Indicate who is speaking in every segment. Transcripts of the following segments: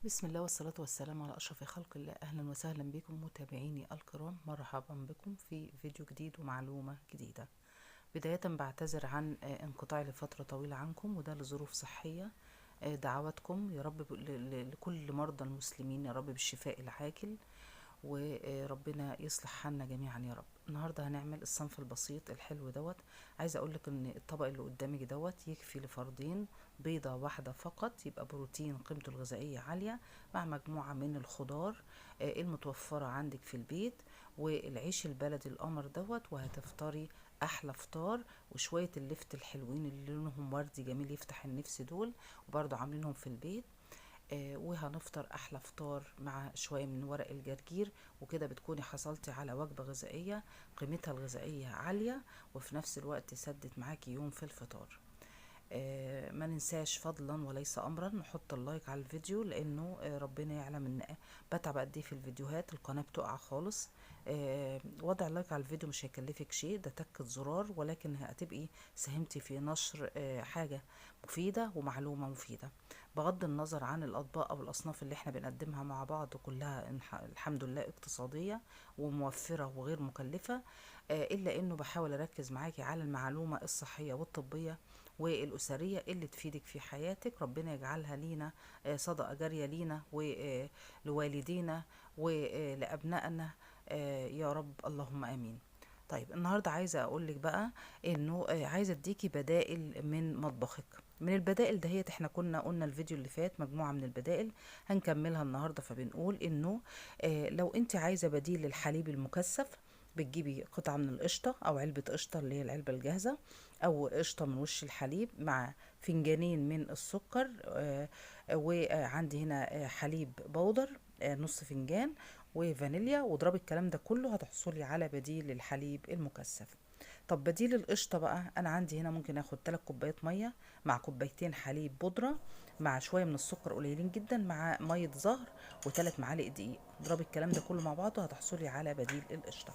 Speaker 1: بسم الله والصلاة والسلام على أشرف خلق الله. أهلا وسهلا بكم متابعيني الكرام، مرحبا بكم في فيديو جديد ومعلومة جديدة. بداية بعتذر عن انقطاعي لفترة طويلة عنكم، وده لظروف صحية. دعواتكم يا رب لكل مرضى المسلمين يا رب بالشفاء العاجل، وربنا يصلح حالنا جميعا يا رب. النهارده هنعمل الصنف البسيط الحلو دوت. عايزه اقولك ان الطبق اللي قدامك دوت يكفي لفردين، بيضه واحده فقط، يبقى بروتين قيمته الغذائيه عاليه مع مجموعه من الخضار المتوفره عندك في البيت، والعيش البلدي القمر دوت، وهتفطري احلى فطار. وشويه اللفت الحلوين اللي لونهم وردي جميل يفتح النفس دول، وبرضه عاملينهم في البيت. وهنفطر احلى فطار مع شويه من ورق الجرجير، وكده بتكوني حصلتي على وجبه غذائيه قيمتها الغذائيه عاليه، وفي نفس الوقت سدت معاكي يوم في الفطار. ما ننساش فضلا وليس امرا نحط اللايك على الفيديو، لانه ربنا يعلم ان بتعب قد ايه في الفيديوهات، القناه بتقع خالص. وضع اللايك على الفيديو مش هيكلفك شيء، ده تكة زرار، ولكن هتبقي ساهمتي في نشر حاجه مفيده ومعلومه مفيده. بغض النظر عن الاطباق او الاصناف اللي احنا بنقدمها مع بعض، كلها الحمد لله اقتصاديه وموفره وغير مكلفه. الا انه بحاول اركز معاكي على المعلومه الصحيه والطبيه والأسرية اللي تفيدك في حياتك. ربنا يجعلها لينا صدقة جارية لينا ولوالدينا ولأبنائنا يا رب، اللهم آمين. طيب النهاردة عايزة أقولك بقى إنه عايزة أديكي بدائل من مطبخك. من البدائل دهيت احنا كنا قلنا الفيديو اللي فات مجموعة من البدائل، هنكملها النهاردة. فبنقول إنه لو انت عايزة بديل للحليب المكثف، بتجيبي قطعة من القشطة أو علبة قشطة اللي هي العلبة الجاهزة، أو قشطة من وش الحليب، مع فنجانين من السكر. وعندي هنا حليب بودر نص فنجان، وفانيليا، واضربي الكلام ده كله هتحصلي على بديل للحليب المكثف. طب بديل القشطة بقى، أنا عندي هنا ممكن آخد 3 كوبايات مية مع كوبايتين حليب بودرة مع شوية من السكر قليلين جدا مع مية زهر و3 معالق دقيق. اضربي الكلام ده كله مع بعضه هتحصلي على بديل القشطة.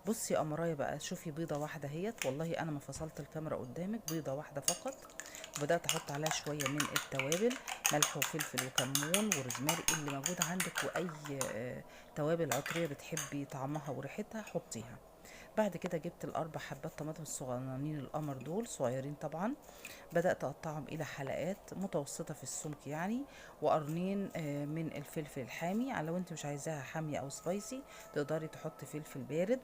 Speaker 1: بصي يا قمرايه بقى، شوفي بيضه واحده اهيت، والله انا ما فصلت الكاميرا قدامك، بيضه واحده فقط. وبدات احط عليها شويه من التوابل، ملح وفلفل وكمون وروزماري اللي موجود عندك، واي توابل عطريه بتحبي طعمها وريحتها حطيها. بعد كده جبت الاربع حبات طماطم الصغننين القمر دول، صغيرين طبعا. بدات اقطعهم الى حلقات متوسطه في السمك يعني، وقرنين من الفلفل الحامي، على لو انت مش عايزاها حاميه او سبايسي تقدري تحطي فلفل بارد.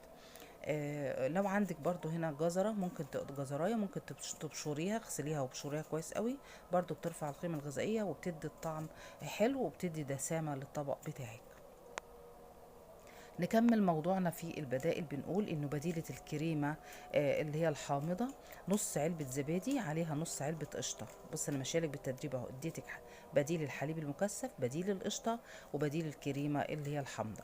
Speaker 1: لو عندك برضو هنا جزرة، ممكن جزراية ممكن تبشريها، اغسليها وابشريها كويس قوي، برضو بترفع القيمة الغذائية وبتدي الطعم حلو وبتدي دسامة للطبق بتاعك. نكمل موضوعنا في البدائل، بنقول انه بديلة الكريمة اللي هي الحامضة، نص علبة زبادي عليها نص علبة قشطة. بص انا ماشيالك بالتدريب اهو، اديتك بديل الحليب المكثف، بديل القشطة، وبديل الكريمة اللي هي الحامضة.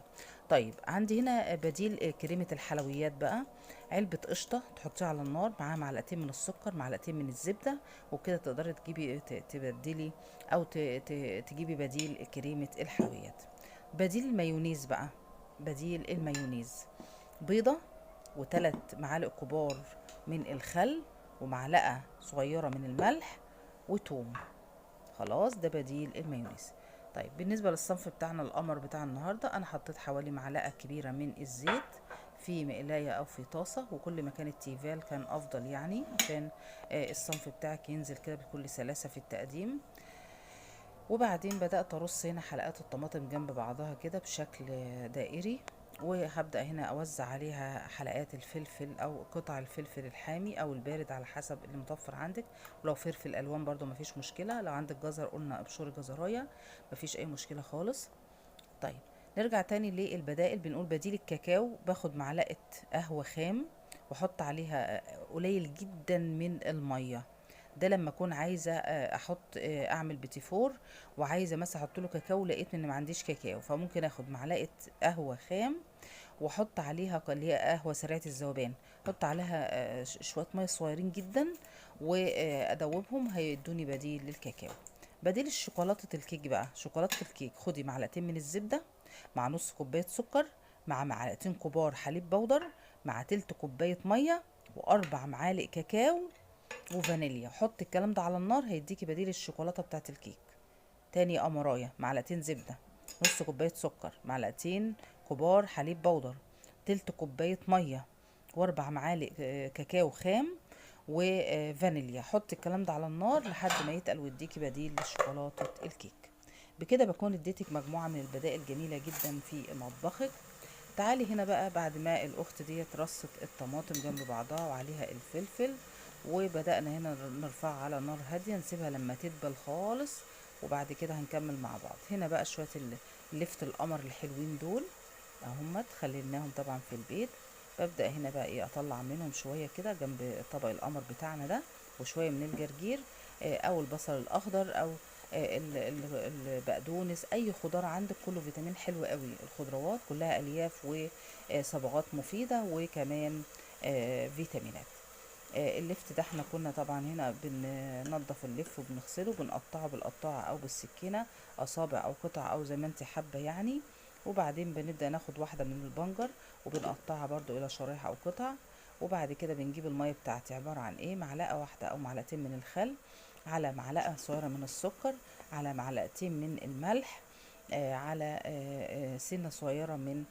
Speaker 1: طيب عندي هنا بديل كريمة الحلويات بقى، علبة قشطة تحطيها على النار معاها معلقتين من السكر معلقتين من الزبدة، وكده تقدري تجيبي تبدلي او تجيبي بديل كريمة الحلويات. بديل المايونيز بقى، بديل المايونيز، بيضة وثلاث معالق كبار من الخل ومعلقة صغيرة من الملح وتوم. خلاص ده بديل المايونيز. طيب بالنسبة للصنف بتاعنا القمر بتاع النهاردة، أنا حطيت حوالي معلقة كبيرة من الزيت في مقلاية أو في طاسة، وكل ما كانت تيفال كان أفضل يعني، عشان الصنف بتاعك ينزل كده بكل سلاسة في التقديم. وبعدين بدأت أرص هنا حلقات الطماطم جنب بعضها كده بشكل دائري، وهبدأ هنا أوزع عليها حلقات الفلفل أو قطع الفلفل الحامي أو البارد على حسب اللي متوفر عندك، ولو فلفل ألوان برضو مفيش مشكلة، لو عندك جزر قلنا ابشري جزراية، مفيش أي مشكلة خالص. طيب نرجع تاني للبدائل، بنقول بديل الكاكاو، باخد معلقة قهوة خام واحط عليها قليل جدا من المية. ده لما اكون عايزه احط اعمل بيتي فور، وعايزه مثلا احط له كاكاو، لقيت ان ما عنديش كاكاو، فممكن اخد معلقه قهوه خام واحط عليها اللي هي قهوه سريعه الذوبان، احط عليها شويه ميه صغيرين جدا وادوبهم، هيدوني بديل للكاكاو. بديل الشوكولاته الكيك بقى، شوكولاته الكيك خدي معلقتين من الزبده مع نص كوبايه سكر مع معلقتين كبار حليب بودر مع تلت كوبايه ميه واربع معالق كاكاو وفانيليا. حط الكلام ده على النار هيديكي بديل الشوكولاته بتاعت الكيك. تاني امرايه، معلقتين زبده، نص كوبايه سكر، معلقتين كبار حليب بودر، تلت كوبايه ميه، واربع معالق كاكاو خام وفانيليا. حط الكلام ده على النار لحد ما يتقل ويديكي بديل لشوكولاته الكيك. بكده بكون اديتك مجموعه من البدائل جميله جدا في مطبخك. تعالي هنا بقى بعد ما الاخت ديت رصت الطماطم جنب بعضها وعليها الفلفل، وبدأنا هنا نرفعها على نار هادية، نسيبها لما تدبل خالص، وبعد كده هنكمل مع بعض. هنا بقى شوية لفت القمر الحلوين دول اهمت، خليناهم طبعا في البيت. ببدأ هنا بقى ايه اطلع منهم شوية كده جنب طبق القمر بتاعنا ده، وشوية من الجرجير او البصل الاخضر، او البقدونس، اي خضار عندك كله فيتامين حلو قوي. الخضروات كلها الياف وصبغات مفيدة وكمان فيتامينات. اللفت ده احنا كنا طبعا هنا بننضف اللف وبنغسله، بنقطعه بالقطاعة او بالسكينة، اصابع او قطع او زي ما انت حابة يعني. وبعدين بنبدأ ناخد واحدة من البنجر وبنقطعها برضو الى شرايح او قطع. وبعد كده بنجيب المية بتاعتي، عبارة عن ايه، معلقة واحدة او معلقتين من الخل، على معلقة صغيرة من السكر، على معلقتين من الملح، على سنة صغيرة من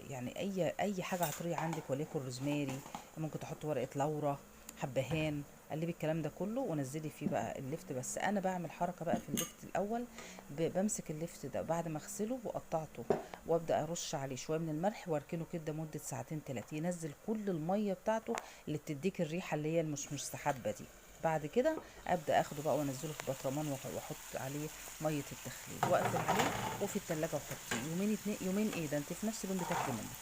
Speaker 1: يعني اي حاجة عطرية عندك، وليكن روزماري، ممكن تحط ورقة لورا، حبهان. قلبي الكلام ده كله ونزلي فيه بقى اللفت. بس انا بعمل حركة بقى في اللفت الاول، بمسك اللفت ده بعد ما اغسله وقطعته، وابدا ارش عليه شويه من الملح واركنه كده مده ساعتين 3، ينزل كل الميه بتاعته اللي بتديك الريحه اللي هي مش مستحبه دي. بعد كده ابدا اخده بقى وانزله في برطمان واحط عليه ميه التخليل واقفل عليه وفي التلاجة وحطيه يومين اتنين. يومين ايه ده، انت في نفس اليوم بتاكلي منه.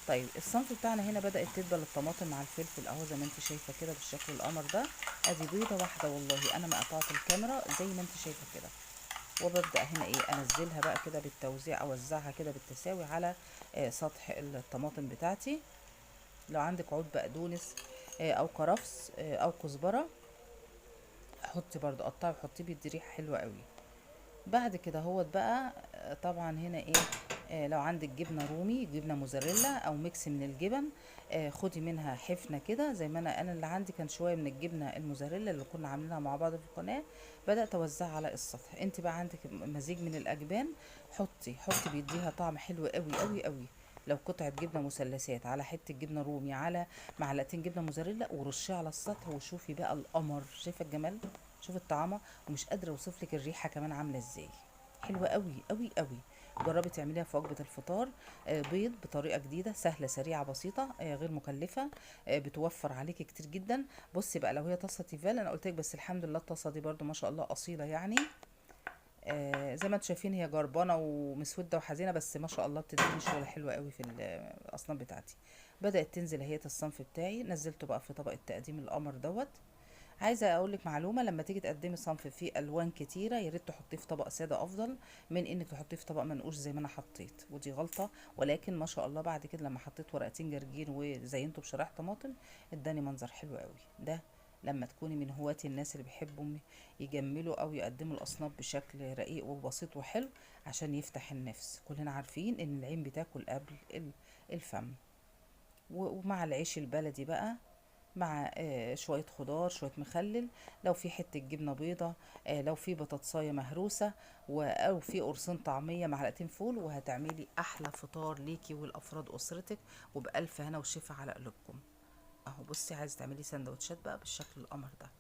Speaker 1: طيب الصنف بتاعنا هنا بدات تدبل الطماطم مع الفلفل اهو زي ما انت شايفه كده بالشكل القمر ده. ادي بيضه واحده والله، انا ما قطعت الكاميرا زي ما انت شايفه كده. وببدا هنا ايه انزلها بقى كده بالتوزيع، اوزعها كده بالتساوي على سطح الطماطم بتاعتي. لو عندك عود بقدونس او كرفس او كزبره، حطي برضو، قطعي وحطيه بيدي ريحه حلوه قوي. بعد كده هوت بقى طبعا هنا ايه لو عندك جبنه رومي، جبنه موزاريلا او ميكس من الجبن، خدي منها حفنه كده. زي ما انا اللي عندي كان شويه من الجبنه الموزاريلا اللي كنا عاملينها مع بعض في القناه، بدات اوزعها على السطح. انت بقى عندك مزيج من الاجبان، حطي بيديها طعم حلو قوي قوي قوي. لو قطعه جبنه مثلثات على حته جبنه رومي على معلقتين جبنه موزاريلا، ورشيها على السطح، وشوفي بقى القمر. شايفه الجمال، شوفي الطعامه، ومش قادره اوصف لك الريحه كمان عامله ازاي، حلوه قوي قوي قوي. جربي تعمليها في وجبه الفطار. بيض بطريقه جديده سهله سريعه بسيطه، غير مكلفه، بتوفر عليكي كتير جدا. بصي بقى لو هي طاسه تيفال انا قلت لك، بس الحمد لله الطاسه دي برده ما شاء الله اصيله يعني. زي ما انتم شايفين هي جربانه ومسوده وحزينه، بس ما شاء الله بتديني شغل حلوه قوي في الاصناف بتاعتي. بدات تنزل اهي الصنف بتاعي، نزلته بقى في طبق التقديم القمر دوت. عايزه اقول لك معلومه، لما تيجي تقدمي صنف فيه الوان كتيره، يا ريت تحطيه في طبق ساده افضل من انك تحطيه في طبق منقوش زي ما انا حطيت، ودي غلطه. ولكن ما شاء الله بعد كده لما حطيت ورقتين جرجير وزينته بشرايح طماطم، اداني منظر حلو قوي. ده لما تكوني من هواة الناس اللي بيحبوا يجملوا او يقدموا الاصناف بشكل رقيق وبسيط وحلو عشان يفتح النفس. كلنا عارفين ان العين بتاكل قبل الفم. ومع العيش البلدي بقى، مع شوية خضار، شوية مخلل، لو في حتة جبنة بيضة، لو في بطاطساية مهروسة، أو في قرصين طعمية، معلقتين فول، وهتعملي أحلى فطار ليكي ولأفراد أسرتك، وبألف هنا وشفا على قلوبكم. أهو بصي، عايزة تعملي سندوتشات بقى بالشكل القمر ده،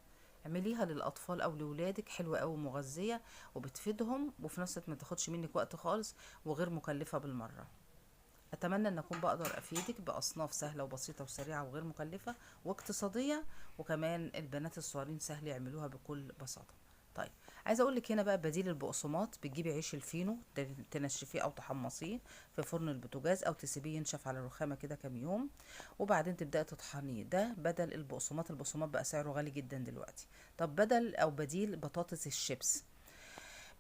Speaker 1: اعمليها للأطفال أو لولادك، حلوة أوي مغذية وبتفيدهم، وفي نفس الوقت ما تاخدش منك وقت خالص، وغير مكلفة بالمرة. اتمنى ان اكون بقدر افيدك باصناف سهله وبسيطه وسريعه وغير مكلفه واقتصاديه، وكمان البنات الصغيرين سهل يعملوها بكل بساطه. طيب عايزه اقول لك هنا بقى بديل البقسماط، بتجيبي عيش الفينو تنشفيه او تحمصيه في فرن البوتاجاز، او تسيبيه ينشف على الرخامه كده كام يوم، وبعدين تبداي تطحنيه. ده بدل البقسماط. البقسماط بقى سعره غالي جدا دلوقتي. طب بدل او بديل بطاطس الشيبس،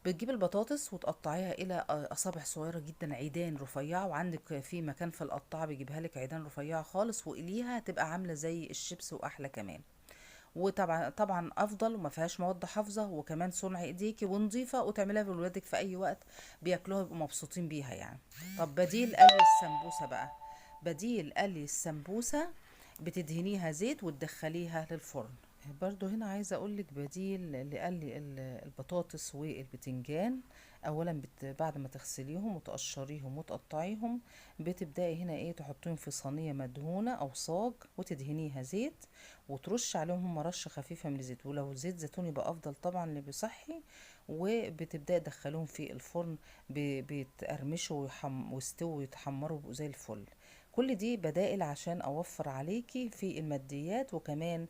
Speaker 1: بتجيب البطاطس وتقطعيها الى اصابع صغيره جدا، عيدان رفيعه، وعندك في مكان في القطاعه بيجيبها لك عيدان رفيعه خالص، وقليها تبقى عامله زي الشيبس واحلى كمان. وطبعا افضل وما فيهاش مواد حافظه، وكمان صنع ايديكي ونظيفه، وتعمليها لولادك في اي وقت بياكلوها يبقوا مبسوطين بيها يعني. طب بديل قلي السمبوسه بقى، بديل قلي السمبوسه، بتدهنيها زيت وتدخليها للفرن. برضو هنا عايزة اقولك بديل اللي قال لي البطاطس والبتنجان. اولا بعد ما تغسليهم وتقشريهم وتقطعيهم، بتبدأي هنا ايه تحطيهم في صينية مدهونة او صاج وتدهنيها زيت، وترش عليهم هم رشة خفيفة من الزيت، ولو زيت زيتون يبقى افضل طبعا اللي بيصحي. وبتبدأي تدخلوهم في الفرن، بيتقرمشوا ويستووا ويتحمروا بقوا زي الفل. كل دي بدائل عشان اوفر عليكي في الماديات، وكمان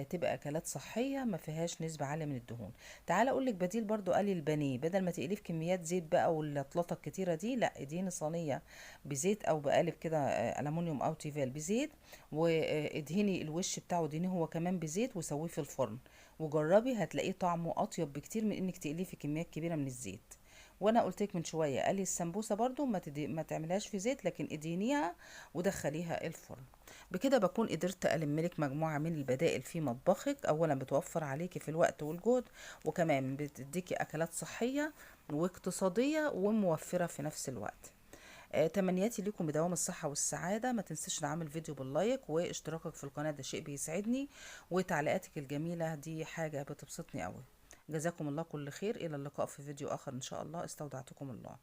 Speaker 1: تبقى اكلات صحيه ما فيهاش نسبه عاليه من الدهون. تعالى اقول لك بديل برضو، قلي البانيه بدل ما تقليه في كميات زيت بقى واللطلطه الكتيره دي، لا ادهني صينيه بزيت او بقالب كده الومنيوم او تيفال بزيت، وادهني الوش بتاعه ادهني هو كمان بزيت وسويه في الفرن، وجربي هتلاقيه طعمه اطيب بكتير من انك تقليه في كميات كبيره من الزيت. وانا قلت لك من شويه قالي السمبوسه برضو ما تعملهاش في زيت، لكن ادهنيها ودخليها الفرن. بكده بكون قدرت ألملك مجموعة من البدائل في مطبخك. أولا بتوفر عليكي في الوقت والجهد، وكمان بتديكي أكلات صحية واقتصادية وموفرة في نفس الوقت. تمنياتي لكم بدوام الصحة والسعادة. ما تنسيش نعمل فيديو باللايك واشتراكك في القناة، ده شيء بيسعدني، وتعليقاتك الجميلة دي حاجة بتبسطني قوي. جزاكم الله كل خير. إلى اللقاء في فيديو آخر إن شاء الله. استودعتكم الله.